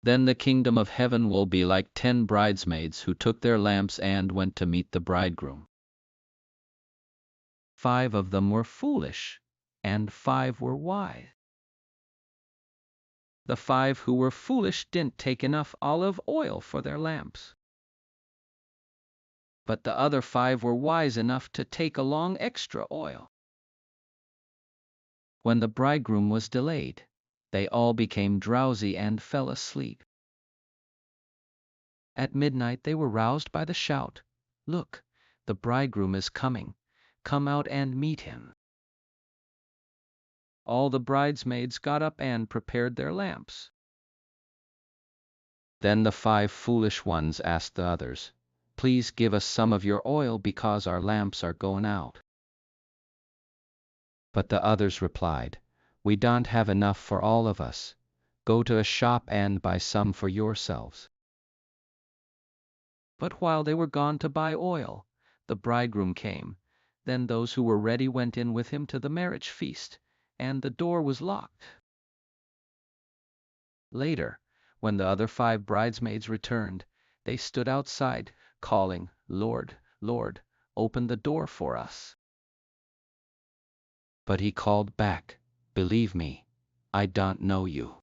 Then the kingdom of heaven will be like 10 bridesmaids who took their lamps and went to meet the bridegroom. 5 of them were foolish, and 5 were wise. The 5 who were foolish didn't take enough olive oil for their lamps. But the other 5 were wise enough to take along extra oil. When the bridegroom was delayed, they all became drowsy and fell asleep. At midnight they were roused by the shout, "Look, the bridegroom is coming, come out and meet him." All the bridesmaids got up and prepared their lamps. Then the 5 foolish ones asked the others, "Please give us some of your oil because our lamps are going out." But the others replied, "We don't have enough for all of us. Go to a shop and buy some for yourselves." But while they were gone to buy oil, the bridegroom came. Then those who were ready went in with him to the marriage feast, and the door was locked. Later, when the other 5 bridesmaids returned, they stood outside, calling, "Lord, Lord, open the door for us." But he called back, "Believe me, I don't know you."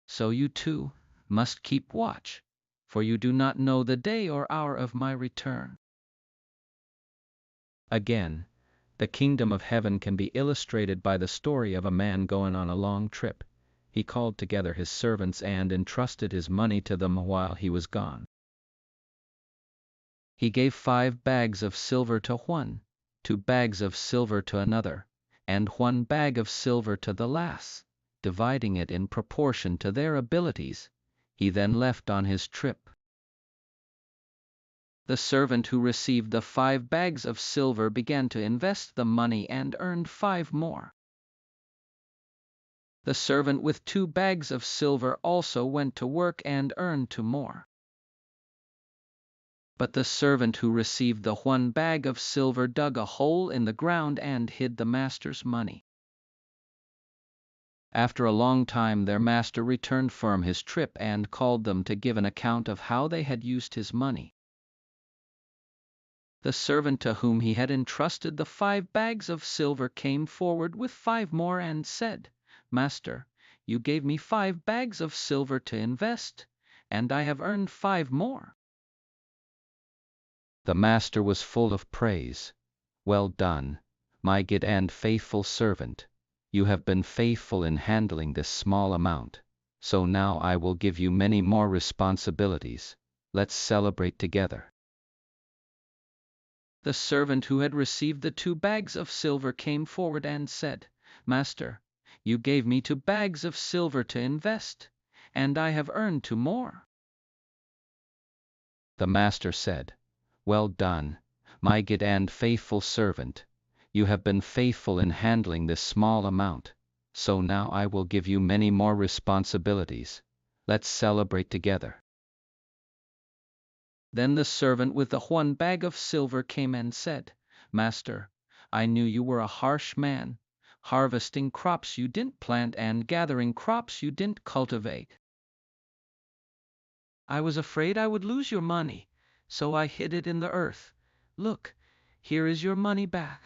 So you too must keep watch, for you do not know the day or hour of my return. Again, the kingdom of heaven can be illustrated by the story of a man going on a long trip. He called together his servants and entrusted his money to them while he was gone. He gave 5 bags of silver to one, 2 bags of silver to another, and 1 bag of silver to the last, dividing it in proportion to their abilities. He then left on his trip. The servant who received the 5 bags of silver began to invest the money and earned 5 more. The servant with 2 bags of silver also went to work and earned 2 more. But the servant who received the 1 bag of silver dug a hole in the ground and hid the master's money. After a long time their master returned from his trip and called them to give an account of how they had used his money. The servant to whom he had entrusted the 5 bags of silver came forward with 5 more and said, "Master, you gave me 5 bags of silver to invest, and I have earned 5 more." The master was full of praise. "Well done, my good and faithful servant. You have been faithful in handling this small amount, so now I will give you many more responsibilities. Let's celebrate together." The servant who had received the 2 bags of silver came forward and said, "Master, you gave me 2 bags of silver to invest, and I have earned 2 more." The master said, "Well done, my good and faithful servant. You have been faithful in handling this small amount, so now I will give you many more responsibilities. Let's celebrate together." Then the servant with the 1 bag of silver came and said, "Master, I knew you were a harsh man, harvesting crops you didn't plant and gathering crops you didn't cultivate. I was afraid I would lose your money, so I hid it in the earth. Look, here is your money back."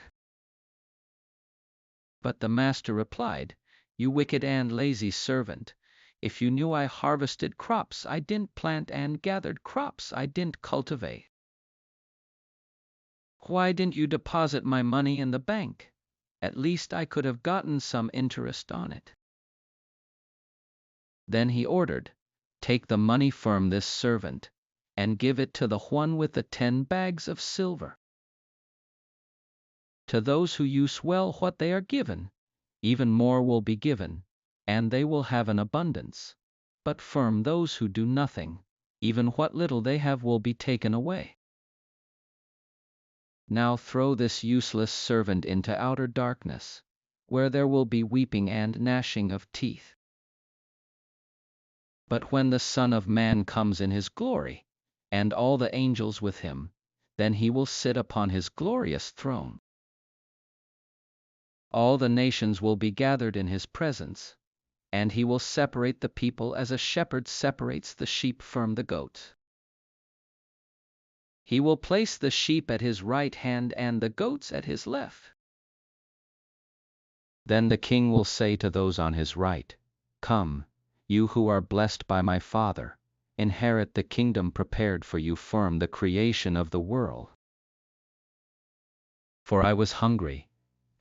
But the master replied, "You wicked and lazy servant, if you knew I harvested crops I didn't plant and gathered crops I didn't cultivate, why didn't you deposit my money in the bank? At least I could have gotten some interest on it." Then he ordered, "Take the money from this servant, and give it to the one with the 10 bags of silver. To those who use well what they are given, even more will be given, and they will have an abundance. But from those who do nothing, even what little they have will be taken away. Now throw this useless servant into outer darkness, where there will be weeping and gnashing of teeth. But when the Son of Man comes in his glory, and all the angels with him, then he will sit upon his glorious throne. All the nations will be gathered in his presence, and he will separate the people as a shepherd separates the sheep from the goats. He will place the sheep at his right hand and the goats at his left. Then the king will say to those on his right, "Come, you who are blessed by my Father, inherit the kingdom prepared for you from the creation of the world. For I was hungry,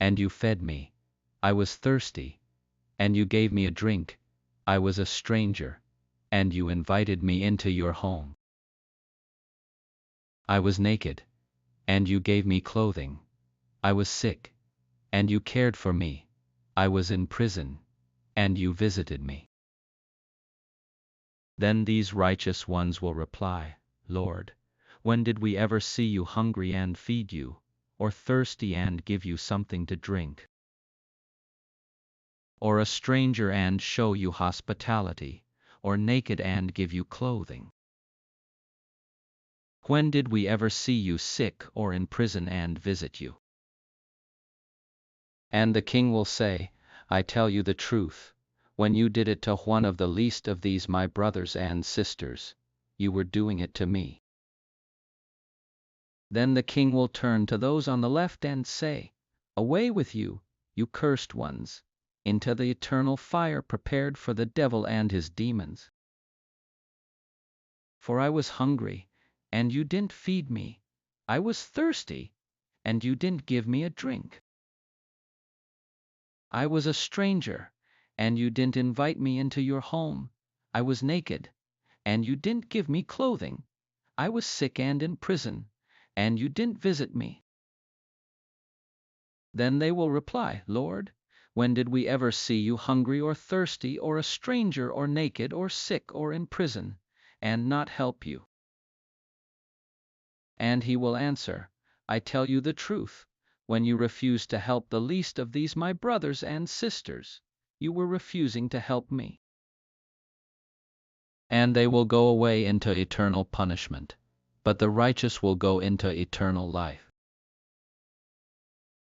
and you fed me. I was thirsty, and you gave me a drink. I was a stranger, and you invited me into your home. I was naked, and you gave me clothing. I was sick, and you cared for me. I was in prison, and you visited me." Then these righteous ones will reply, "Lord, when did we ever see you hungry and feed you, or thirsty and give you something to drink? Or a stranger and show you hospitality, or naked and give you clothing? When did we ever see you sick or in prison and visit you?" And the king will say, "I tell you the truth, when you did it to one of the least of these my brothers and sisters, you were doing it to me." Then the king will turn to those on the left and say, "Away with you, you cursed ones, into the eternal fire prepared for the devil and his demons. For I was hungry, and you didn't feed me. I was thirsty, and you didn't give me a drink. I was a stranger, and you didn't invite me into your home. I was naked, and you didn't give me clothing. I was sick and in prison, and you didn't visit me." Then they will reply, "Lord, when did we ever see you hungry or thirsty or a stranger or naked or sick or in prison, and not help you?" And he will answer, "I tell you the truth, when you refused to help the least of these my brothers and sisters, you were refusing to help me." And they will go away into eternal punishment, but the righteous will go into eternal life.